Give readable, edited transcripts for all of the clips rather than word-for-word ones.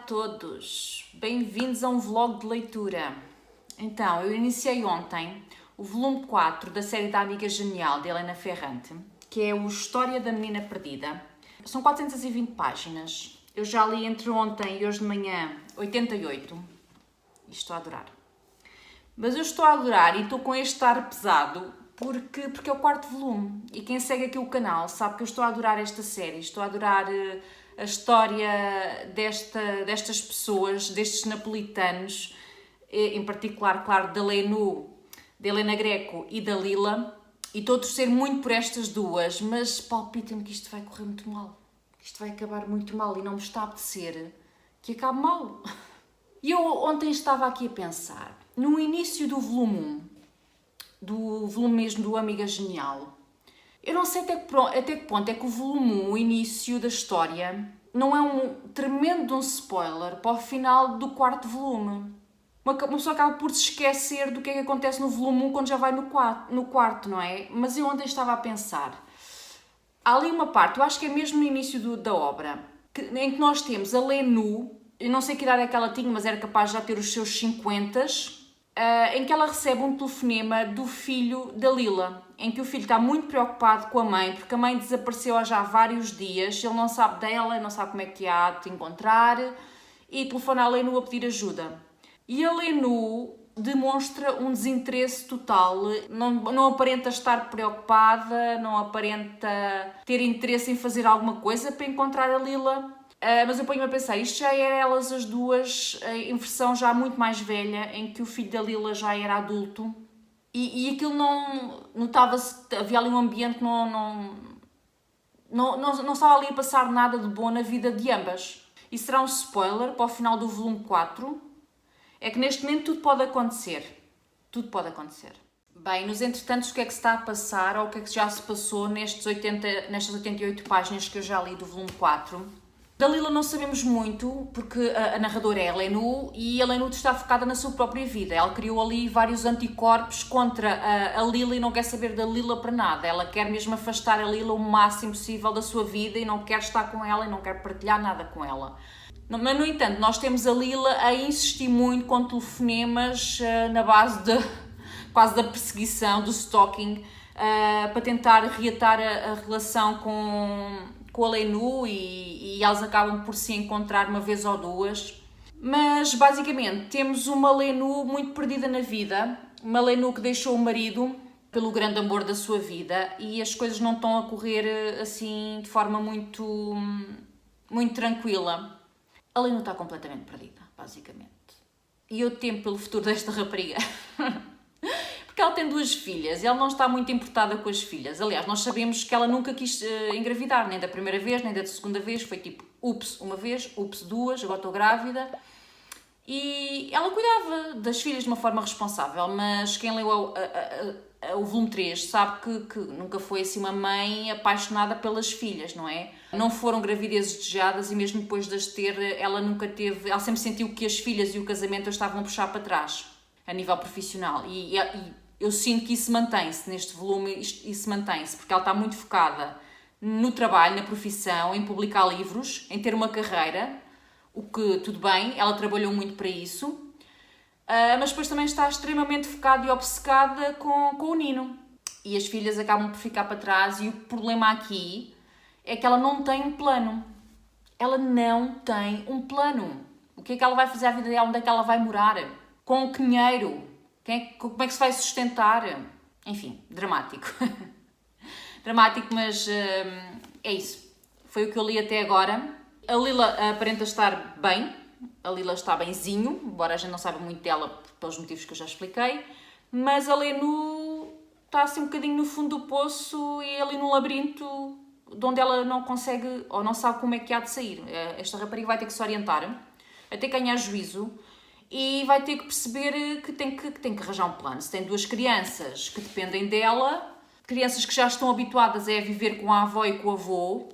todos, bem-vindos a um vlog de leitura. Então, eu iniciei ontem o volume 4 da série da Amiga Genial de Helena Ferrante, que é o História da Menina Perdida. São 420 páginas, eu já li entre ontem e hoje de manhã 88 e estou a adorar. Mas eu estou a adorar e estou com este ar pesado porque é o quarto volume e quem segue aqui o canal sabe que eu estou a adorar esta série, estou a adorar a história destas pessoas, destes napolitanos, em particular, claro, da Lenu, da Helena Greco e da Lila, e estou a torcer muito por estas duas, mas palpita-me que isto vai correr muito mal, que isto vai acabar muito mal e não me está a apetecer que acabe mal. E eu ontem estava aqui a pensar, no início do volume 1, do volume mesmo do Amiga Genial, eu não sei até que ponto é que o volume 1, o início da história, não é um tremendo spoiler para o final do quarto volume. Uma pessoa acaba por se esquecer do que é que acontece no volume 1 quando já vai no quarto, não é? Mas eu ontem estava a pensar, há ali uma parte, eu acho que é mesmo no início da obra, em que nós temos a Lenu, eu não sei que idade é que ela tinha, mas era capaz de já ter os seus 50, em que ela recebe um telefonema do filho da Lila, em que o filho está muito preocupado com a mãe, porque a mãe desapareceu há já vários dias, ele não sabe dela, não sabe como é que há de encontrar, e telefona a Lenu a pedir ajuda. E a Lenu demonstra um desinteresse total, não aparenta estar preocupada, não aparenta ter interesse em fazer alguma coisa para encontrar a Lila. Mas eu ponho-me a pensar, isto já era elas as duas em versão já muito mais velha, em que o filho da Lila já era adulto e aquilo não notava-se, havia ali um ambiente que não estava ali a passar nada de bom na vida de ambas. E será um spoiler para o final do volume 4, é que neste momento tudo pode acontecer. Tudo pode acontecer. Bem, nos entretantos, o que é que se está a passar, ou o que é que já se passou nestas 88 páginas que eu já li do volume 4? Da Lila não sabemos muito, porque a narradora é a Lenu e a Lenu está focada na sua própria vida. Ela criou ali vários anticorpos contra a Lila e não quer saber da Lila para nada. Ela quer mesmo afastar a Lila o máximo possível da sua vida e não quer estar com ela e não quer partilhar nada com ela. Mas, no entanto, nós temos a Lila a insistir muito com telefonemas na base quase da perseguição, do stalking, para tentar reatar a relação com a Lenu e elas acabam por se encontrar uma vez ou duas. Mas, basicamente, temos uma Lenu muito perdida na vida, uma Lenu que deixou o marido pelo grande amor da sua vida e as coisas não estão a correr assim de forma muito tranquila. A Lenu está completamente perdida, basicamente. E eu temo pelo futuro desta rapariga. Porque ela tem duas filhas e ela não está muito importada com as filhas. Aliás, nós sabemos que ela nunca quis engravidar, nem da primeira vez, nem da segunda vez. Foi tipo, ups, uma vez, ups, duas, agora estou grávida. E ela cuidava das filhas de uma forma responsável, mas quem leu o volume 3 sabe que nunca foi assim uma mãe apaixonada pelas filhas, não é? Não foram gravidezes desejadas e mesmo depois de as ter, ela nunca teve... Ela sempre sentiu que as filhas e o casamento a estavam a puxar para trás, a nível profissional. E eu sinto que isso mantém-se neste volume, isso mantém-se, porque ela está muito focada no trabalho, na profissão, em publicar livros, em ter uma carreira, o que, tudo bem, ela trabalhou muito para isso, mas depois também está extremamente focada e obcecada com o Nino. E as filhas acabam por ficar para trás e o problema aqui é que ela não tem um plano. Ela não tem um plano. O que é que ela vai fazer à vida dela? Onde é que ela vai morar? Com que dinheiro? Como é que se vai sustentar? Enfim, dramático. Dramático, mas é isso. Foi o que eu li até agora. A Lila aparenta estar bem. A Lila está benzinho, embora a gente não saiba muito dela pelos motivos que eu já expliquei. Mas a Lenu está assim um bocadinho no fundo do poço e ali num labirinto de onde ela não consegue ou não sabe como é que há de sair. Esta rapariga vai ter que se orientar, vai ter que ganhar juízo e vai ter que perceber que tem que arranjar um plano. Se tem duas crianças que dependem dela, crianças que já estão habituadas a viver com a avó e com o avô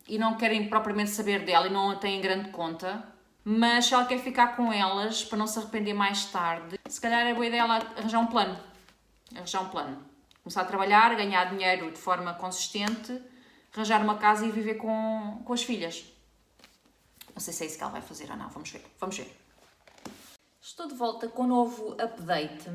e não querem propriamente saber dela e não a têm em grande conta, mas se ela quer ficar com elas para não se arrepender mais tarde, se calhar é boa ideia ela arranjar um plano. Começar a trabalhar, ganhar dinheiro de forma consistente, arranjar uma casa e viver com as filhas. Não sei se é isso que ela vai fazer ou não, vamos ver, vamos ver. Estou de volta com um novo update.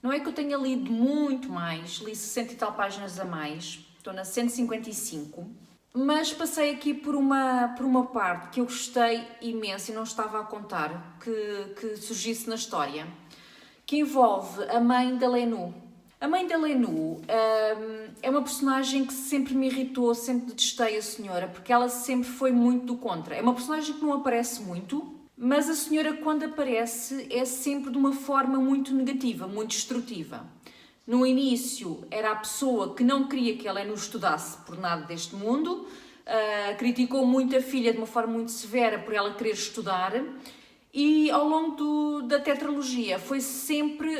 Não é que eu tenha lido muito mais, li 60 e tal páginas a mais, estou na 155, mas passei aqui por uma parte que eu gostei imenso e não estava a contar que surgisse na história, que envolve a mãe da Lenú. A mãe da Lenú é uma personagem que sempre me irritou, sempre detestei a senhora, porque ela sempre foi muito do contra. É uma personagem que não aparece muito, mas a senhora, quando aparece, é sempre de uma forma muito negativa, muito destrutiva. No início, era a pessoa que não queria que a Lenú estudasse por nada deste mundo, criticou muito a filha de uma forma muito severa por ela querer estudar, e ao longo da tetralogia foi sempre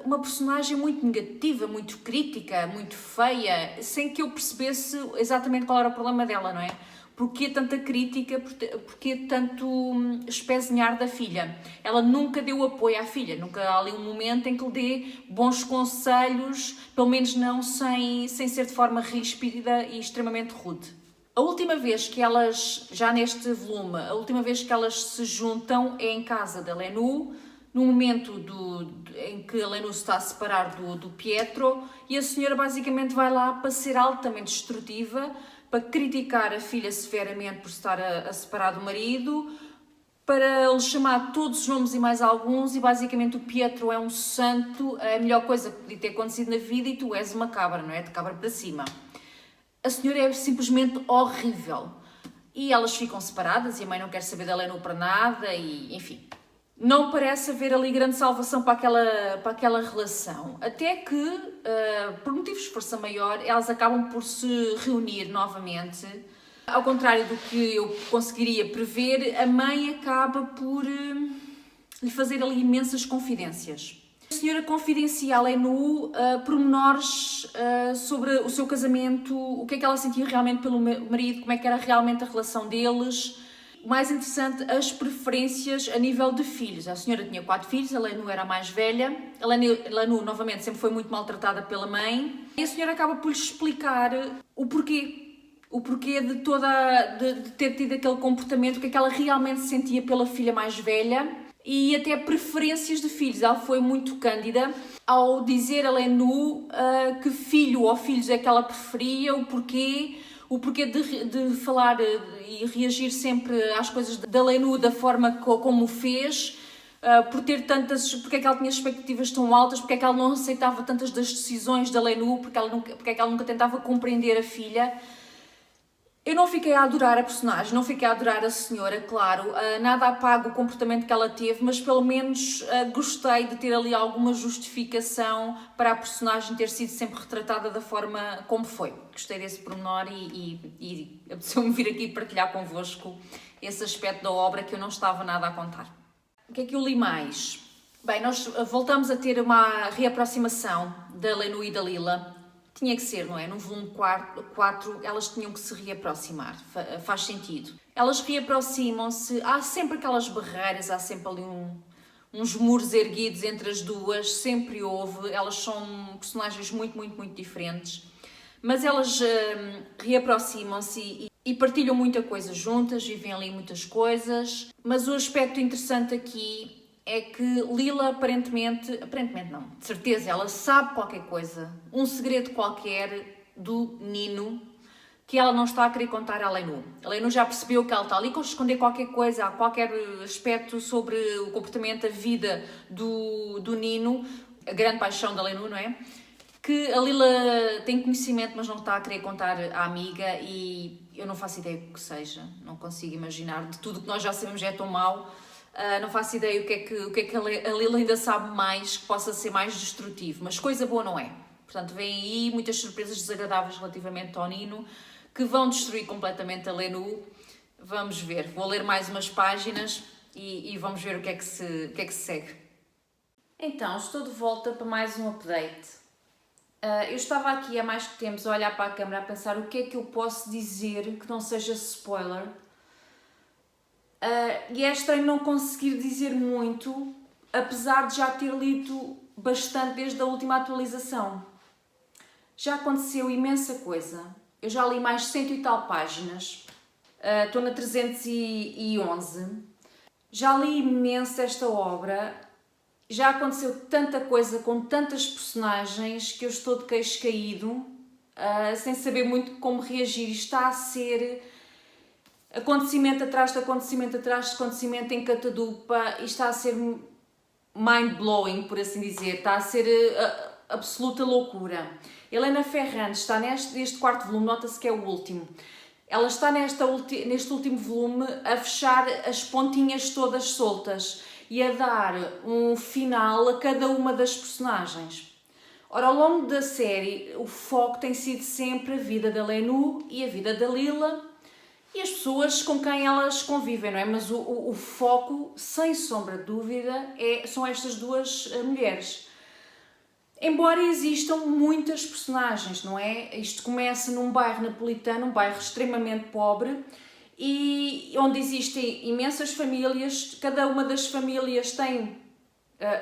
uma personagem muito negativa, muito crítica, muito feia, sem que eu percebesse exatamente qual era o problema dela, não é? Porquê tanta crítica, porquê tanto espezinhar da filha? Ela nunca deu apoio à filha, nunca há ali um momento em que lhe dê bons conselhos, pelo menos não sem ser de forma ríspida e extremamente rude. A última vez que elas, já neste volume, a última vez que elas se juntam é em casa da Lenú, no momento em que a Lenú se está a separar do Pietro, e a senhora basicamente vai lá para ser altamente destrutiva, para criticar a filha severamente por estar a separar do marido, para lhe chamar todos os nomes e mais alguns, e basicamente o Pietro é um santo, a melhor coisa que podia ter acontecido na vida, e tu és uma cabra, não é? De cabra para cima. A senhora é simplesmente horrível. E elas ficam separadas e a mãe não quer saber da Lenú para nada e, enfim. Não parece haver ali grande salvação para aquela relação. Até que, por motivos de força maior, elas acabam por se reunir novamente. Ao contrário do que eu conseguiria prever, a mãe acaba por lhe fazer ali imensas confidências. A senhora confidencia a Lenú pormenores sobre o seu casamento, o que é que ela sentia realmente pelo marido, como é que era realmente a relação deles. O mais interessante, as preferências a nível de filhos. A senhora tinha 4 filhos, a Lenú era a mais velha. A Lenú, novamente, sempre foi muito maltratada pela mãe. E a senhora acaba por lhe explicar o porquê. O porquê de ter tido aquele comportamento, o que é que ela realmente sentia pela filha mais velha. E até preferências de filhos. Ela foi muito cândida ao dizer a Lenú que filho ou filhos é que ela preferia, o porquê de falar e reagir sempre às coisas da Lenú da forma como o fez, porque é que ela tinha expectativas tão altas, porque é que ela não aceitava tantas das decisões da Lenú, porque é que ela nunca tentava compreender a filha. Eu não fiquei a adorar a personagem, não fiquei a adorar a senhora, claro, nada apaga o comportamento que ela teve, mas pelo menos gostei de ter ali alguma justificação para a personagem ter sido sempre retratada da forma como foi. Gostei desse pormenor e apeteceu-me vir aqui partilhar convosco esse aspecto da obra que eu não estava nada a contar. O que é que eu li mais? Bem, nós voltamos a ter uma reaproximação da Lenú e da Lila. Tinha que ser, não é? No volume 4 elas tinham que se reaproximar, faz sentido. Elas reaproximam-se, há sempre aquelas barreiras, há sempre ali uns muros erguidos entre as duas, sempre houve, elas são personagens muito, muito, muito diferentes, mas elas reaproximam-se e partilham muita coisa juntas, vivem ali muitas coisas, mas o aspecto interessante aqui é que Lila aparentemente não, de certeza, ela sabe qualquer coisa, um segredo qualquer do Nino que ela não está a querer contar à Lenú. A Lenú já percebeu que ela está ali a esconder qualquer coisa, qualquer aspecto sobre o comportamento, a vida do Nino, a grande paixão da Lenú, não é? Que a Lila tem conhecimento, mas não está a querer contar à amiga e eu não faço ideia do que seja, não consigo imaginar, de tudo que nós já sabemos já é tão mau. Não faço ideia o que é que a Lila ainda sabe mais que possa ser mais destrutivo, mas coisa boa não é. Portanto, vem aí muitas surpresas desagradáveis relativamente ao Nino, que vão destruir completamente a Lenú. Vamos ver, vou ler mais umas páginas e vamos ver o que é que se segue. Então, estou de volta para mais um update. Eu estava aqui há mais tempos a olhar para a câmera a pensar o que é que eu posso dizer que não seja spoiler. E é estranho não conseguir dizer muito, apesar de já ter lido bastante desde a última atualização. Já aconteceu imensa coisa. Eu já li mais 100 e tal páginas. Estou na 311. Já li imenso esta obra. Já aconteceu tanta coisa com tantas personagens que eu estou de queixo caído, sem saber muito como reagir. Está a ser acontecimento atrás de acontecimento atrás de acontecimento em catadupa e está a ser mind-blowing, por assim dizer. Está a ser absoluta loucura. Helena Ferrante está neste quarto volume, nota-se que é o último. Ela está neste último volume a fechar as pontinhas todas soltas e a dar um final a cada uma das personagens. Ora, ao longo da série, o foco tem sido sempre a vida da Lenú e a vida da Lila e as pessoas com quem elas convivem, não é? Mas o foco, sem sombra de dúvida, são estas duas mulheres. Embora existam muitas personagens, não é? Isto começa num bairro napolitano, um bairro extremamente pobre, e onde existem imensas famílias, cada uma das famílias tem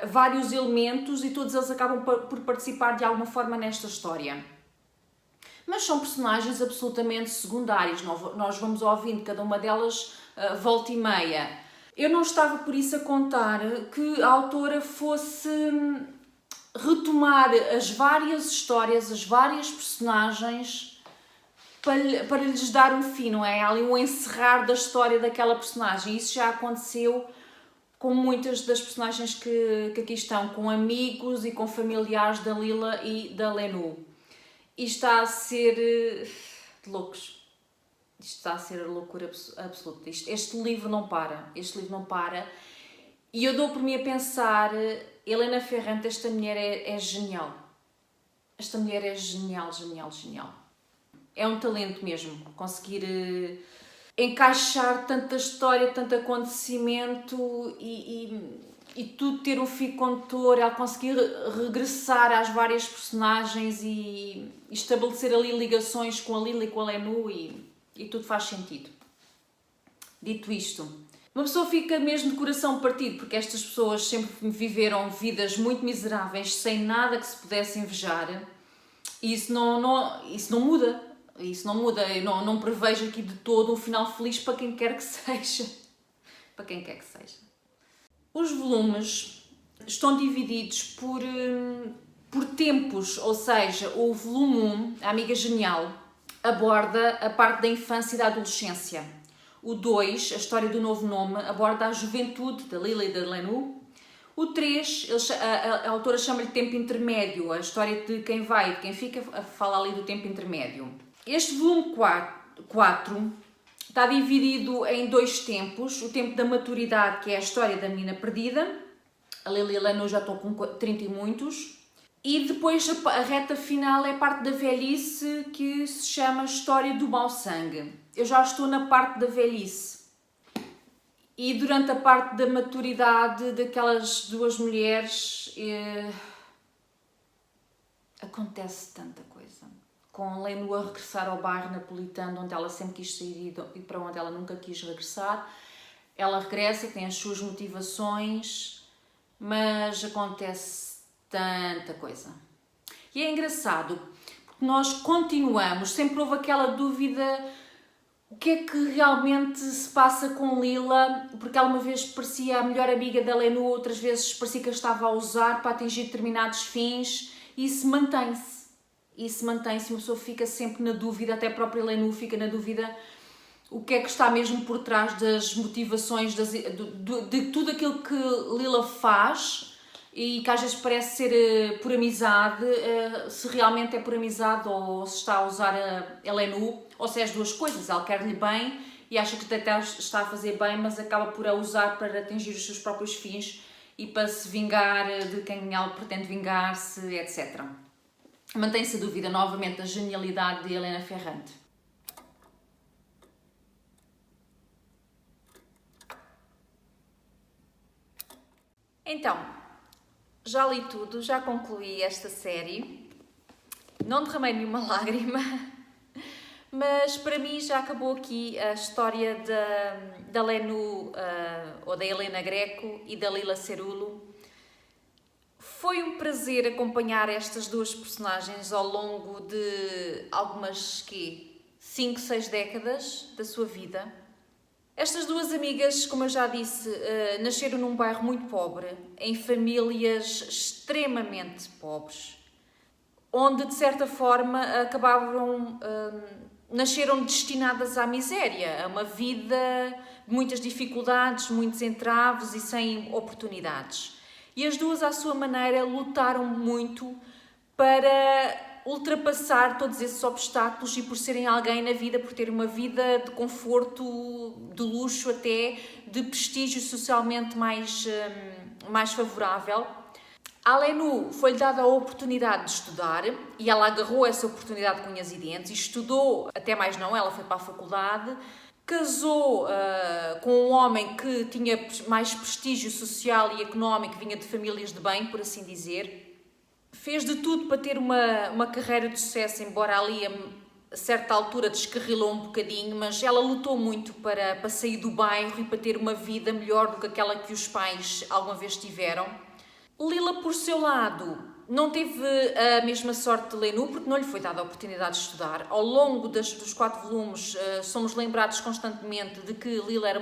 vários elementos e todos eles acabam por participar de alguma forma nesta história. Mas são personagens absolutamente secundárias, nós vamos ouvindo cada uma delas volta e meia. Eu não estava por isso a contar que a autora fosse retomar as várias histórias, as várias personagens para lhes dar um fim, não é? Há ali um encerrar da história daquela personagem. Isso já aconteceu com muitas das personagens que aqui estão, com amigos e com familiares da Lila e da Lenú. E está a ser de loucos. Isto está a ser a loucura absoluta. Este livro não para. Este livro não para. E eu dou por mim a pensar, Helena Ferrante, esta mulher é genial. Esta mulher é genial, genial, genial. É um talento mesmo, conseguir encaixar tanta história, tanto acontecimento e tudo ter um fio condutor, ela conseguir regressar às várias personagens e estabelecer ali ligações com a Lila e com a Lenú e tudo faz sentido. Dito isto, uma pessoa fica mesmo de coração partido, porque estas pessoas sempre viveram vidas muito miseráveis, sem nada que se pudesse invejar, e isso não muda. Isso não muda. Eu não prevejo aqui de todo um final feliz para quem quer que seja. Para quem quer que seja. Os volumes estão divididos por tempos, ou seja, o volume 1, a Amiga Genial, aborda a parte da infância e da adolescência. O 2, a história do novo nome, aborda a juventude da Lila e da Lenú. O 3, a autora chama-lhe tempo intermédio, a história de quem vai e de quem fica, fala ali do tempo intermédio. Este volume 4 está dividido em 2 tempos. O tempo da maturidade, que é a história da menina perdida. A Lila e a Lenú já estão com 30 e muitos. E depois a reta final é a parte da velhice, que se chama História do Mau Sangue. Eu já estou na parte da velhice. E durante a parte da maturidade daquelas duas mulheres, acontece tanta coisa. Com a Lenú a regressar ao bairro napolitano, onde ela sempre quis sair e para onde ela nunca quis regressar. Ela regressa, tem as suas motivações, mas acontece tanta coisa. E é engraçado, porque nós continuamos, sempre houve aquela dúvida, o que é que realmente se passa com Lila, porque ela uma vez parecia a melhor amiga da Lenú, outras vezes parecia que a estava a usar para atingir determinados fins, e isso mantém-se. Uma pessoa fica sempre na dúvida, até a própria Lenú fica na dúvida o que é que está mesmo por trás das motivações, de tudo aquilo que Lila faz e que às vezes parece ser por amizade, se realmente é por amizade ou se está a usar a Lenú, ou se é as duas coisas, ela quer-lhe bem e acha que até está a fazer bem, mas acaba por a usar para atingir os seus próprios fins e para se vingar de quem ela pretende vingar-se, etc. Mantém-se a dúvida novamente da genialidade de Helena Ferrante. Então, já li tudo, já concluí esta série. Não derramei nenhuma lágrima, mas para mim já acabou aqui a história da Lenú, ou da Helena Greco e da Lila Cerulo. Foi um prazer acompanhar estas duas personagens ao longo de algumas 5, 6 décadas da sua vida. Estas duas amigas, como eu já disse, nasceram num bairro muito pobre, em famílias extremamente pobres, onde, de certa forma, nasceram destinadas à miséria, a uma vida de muitas dificuldades, muitos entraves e sem oportunidades. E as duas, à sua maneira, lutaram muito para ultrapassar todos esses obstáculos e por serem alguém na vida, por terem uma vida de conforto, de luxo até, de prestígio socialmente mais favorável. À Lenu foi-lhe dada a oportunidade de estudar e ela agarrou essa oportunidade com unhas e dentes e estudou, até mais não, ela foi para a faculdade, casou com um homem que tinha mais prestígio social e económico, vinha de famílias de bem, por assim dizer. Fez de tudo para ter uma carreira de sucesso, embora ali a certa altura descarrilou um bocadinho, mas ela lutou muito para sair do bairro e para ter uma vida melhor do que aquela que os pais alguma vez tiveram. Lila, por seu lado, não teve a mesma sorte de Lenu, porque não lhe foi dada a oportunidade de estudar. Ao longo dos 4 volumes, somos lembrados constantemente de que Lila era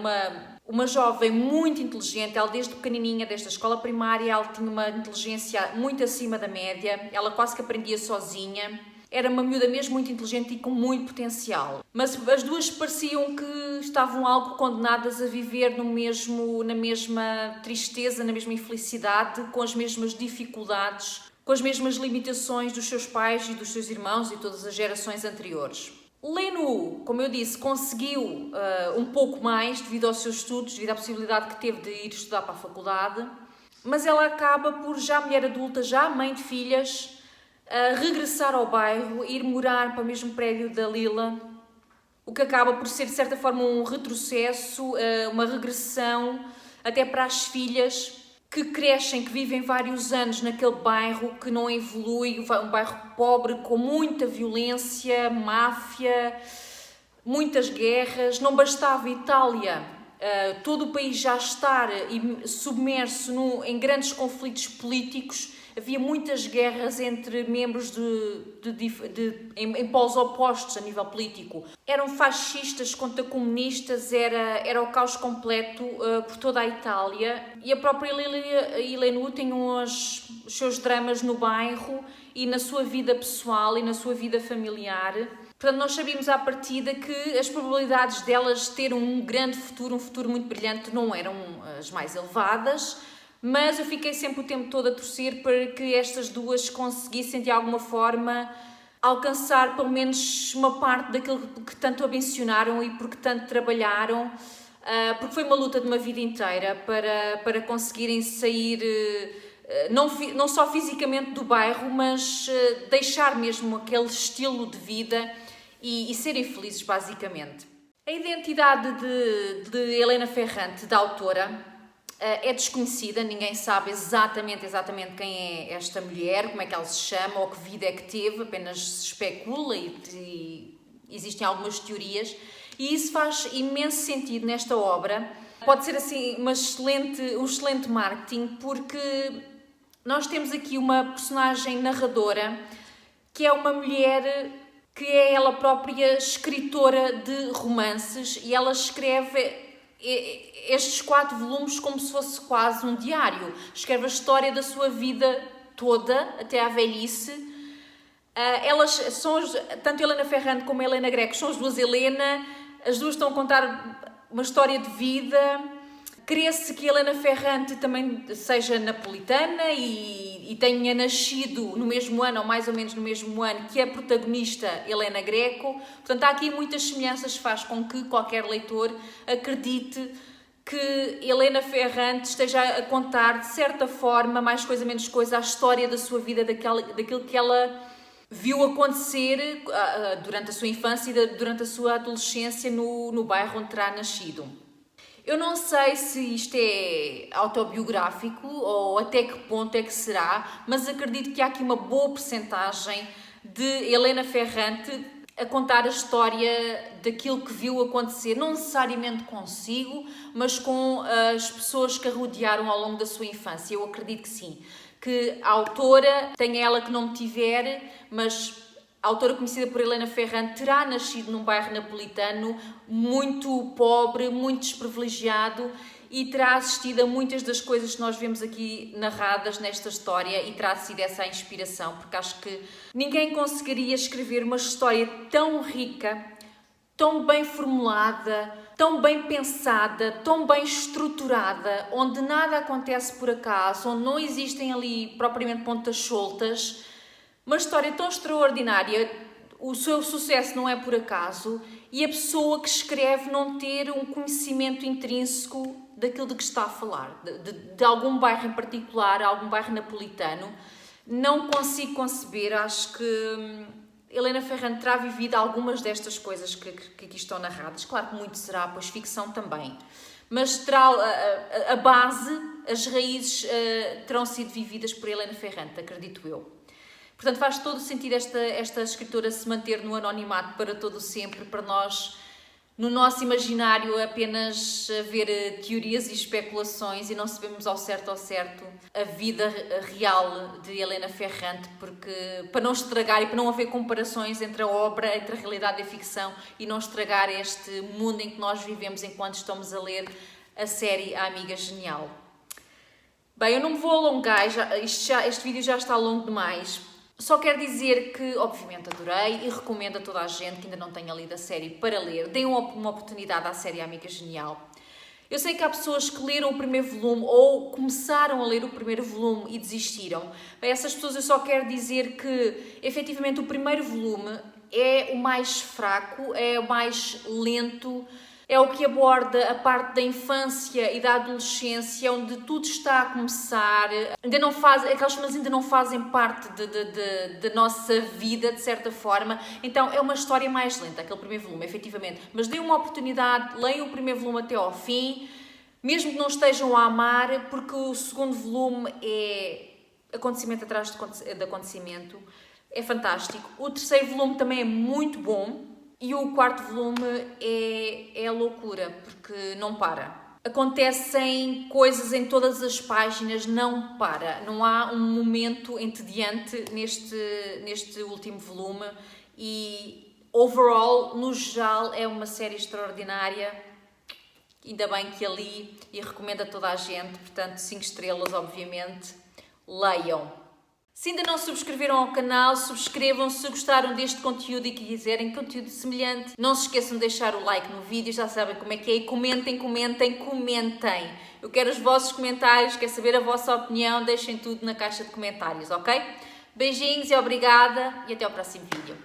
uma jovem muito inteligente. Ela, desde pequenininha, desde a escola primária, ela tinha uma inteligência muito acima da média. Ela quase que aprendia sozinha. Era uma miúda mesmo muito inteligente e com muito potencial. Mas as duas pareciam que estavam algo condenadas a viver na mesma tristeza, na mesma infelicidade, com as mesmas dificuldades, com as mesmas limitações dos seus pais e dos seus irmãos e todas as gerações anteriores. Lenu, como eu disse, conseguiu um pouco mais devido aos seus estudos, devido à possibilidade que teve de ir estudar para a faculdade, mas ela acaba por, já mulher adulta, já mãe de filhas, regressar ao bairro, ir morar para o mesmo prédio da Lila, o que acaba por ser, de certa forma, um retrocesso, uma regressão até para as filhas que crescem, que vivem vários anos naquele bairro, que não evolui, um bairro pobre, com muita violência, máfia, muitas guerras. Não bastava a Itália, todo o país já estar submerso em grandes conflitos políticos. Havia muitas guerras entre membros em polos opostos a nível político. Eram fascistas contra comunistas, era o caos completo por toda a Itália. E a própria Lenu tem os seus dramas no bairro e na sua vida pessoal e na sua vida familiar. Portanto, nós sabíamos à partida que as probabilidades delas terem um grande futuro, um futuro muito brilhante, não eram as mais elevadas. Mas eu fiquei sempre o tempo todo a torcer para que estas duas conseguissem, de alguma forma, alcançar pelo menos uma parte daquilo que tanto ambicionaram e porque tanto trabalharam, porque foi uma luta de uma vida inteira para conseguirem sair, não só fisicamente do bairro, mas deixar mesmo aquele estilo de vida e serem felizes, basicamente. A identidade de Helena Ferrante, da autora, é desconhecida, ninguém sabe exatamente quem é esta mulher, como é que ela se chama ou que vida é que teve, apenas se especula e existem algumas teorias, e isso faz imenso sentido nesta obra. Pode ser assim um excelente marketing, porque nós temos aqui uma personagem narradora que é uma mulher que é ela própria escritora de romances e ela escreve estes 4 volumes como se fosse quase um diário. Escreve a história da sua vida toda, até à velhice. Elas são, tanto Helena Ferrante como a Helena Greco, são as duas Helena, as duas estão a contar uma história de vida. Crê-se que Helena Ferrante também seja napolitana e tenha nascido no mesmo ano, ou mais ou menos no mesmo ano, que a protagonista Helena Greco. Portanto, há aqui muitas semelhanças, faz com que qualquer leitor acredite que Helena Ferrante esteja a contar, de certa forma, mais coisa menos coisa, a história da sua vida, daquilo que ela viu acontecer durante a sua infância e durante a sua adolescência no bairro onde terá nascido. Eu não sei se isto é autobiográfico ou até que ponto é que será, mas acredito que há aqui uma boa percentagem de Helena Ferrante a contar a história daquilo que viu acontecer, não necessariamente consigo, mas com as pessoas que a rodearam ao longo da sua infância. Eu acredito que sim, que a autora, tenha ela que não me tiver, mas A autora, conhecida por Helena Ferrante, terá nascido num bairro napolitano muito pobre, muito desprivilegiado e terá assistido a muitas das coisas que nós vemos aqui narradas nesta história e terá sido essa a inspiração, porque acho que ninguém conseguiria escrever uma história tão rica, tão bem formulada, tão bem pensada, tão bem estruturada, onde nada acontece por acaso, onde não existem ali propriamente pontas soltas. Uma história tão extraordinária, o seu sucesso não é por acaso e a pessoa que escreve não ter um conhecimento intrínseco daquilo de que está a falar, de algum bairro em particular, algum bairro napolitano. Não consigo conceber, acho que Helena Ferrante terá vivido algumas destas coisas que aqui estão narradas. Claro que muito será, pois ficção também. Mas terá a base, as raízes terão sido vividas por Helena Ferrante, acredito eu. Portanto, faz todo o sentido esta escritora se manter no anonimato para todo o sempre, para nós, no nosso imaginário, apenas haver teorias e especulações e não sabemos ao certo a vida real de Helena Ferrante, porque para não estragar e para não haver comparações entre a obra, entre a realidade e a ficção e não estragar este mundo em que nós vivemos enquanto estamos a ler a série A Amiga Genial. Bem, eu não me vou alongar, este vídeo já está longo demais. Só quero dizer que, obviamente, adorei e recomendo a toda a gente que ainda não tenha lido a série para ler. Deem uma oportunidade à série Amiga Genial. Eu sei que há pessoas que leram o primeiro volume ou começaram a ler o primeiro volume e desistiram. A essas pessoas eu só quero dizer que, efetivamente, o primeiro volume é o mais fraco, é o mais lento, é o que aborda a parte da infância e da adolescência, onde tudo está a começar. Aquelas famílias ainda não fazem parte da nossa vida, de certa forma. Então é uma história mais lenta, aquele primeiro volume, efetivamente. Mas deem uma oportunidade, leiam o primeiro volume até ao fim, mesmo que não estejam a amar, porque o segundo volume é acontecimento atrás de acontecimento. É fantástico. O terceiro volume também é muito bom. E o quarto volume é loucura, porque não para. Acontecem coisas em todas as páginas, não para. Não há um momento entediante neste último volume. E, overall, no geral, é uma série extraordinária. Ainda bem que ali, e recomendo a toda a gente, portanto, 5 estrelas, obviamente. Leiam. Se ainda não subscreveram ao canal, subscrevam se gostaram deste conteúdo e quiserem conteúdo semelhante. Não se esqueçam de deixar o like no vídeo, já sabem como é que é. E comentem. Eu quero os vossos comentários, quero saber a vossa opinião. Deixem tudo na caixa de comentários, ok? Beijinhos e obrigada e até ao próximo vídeo.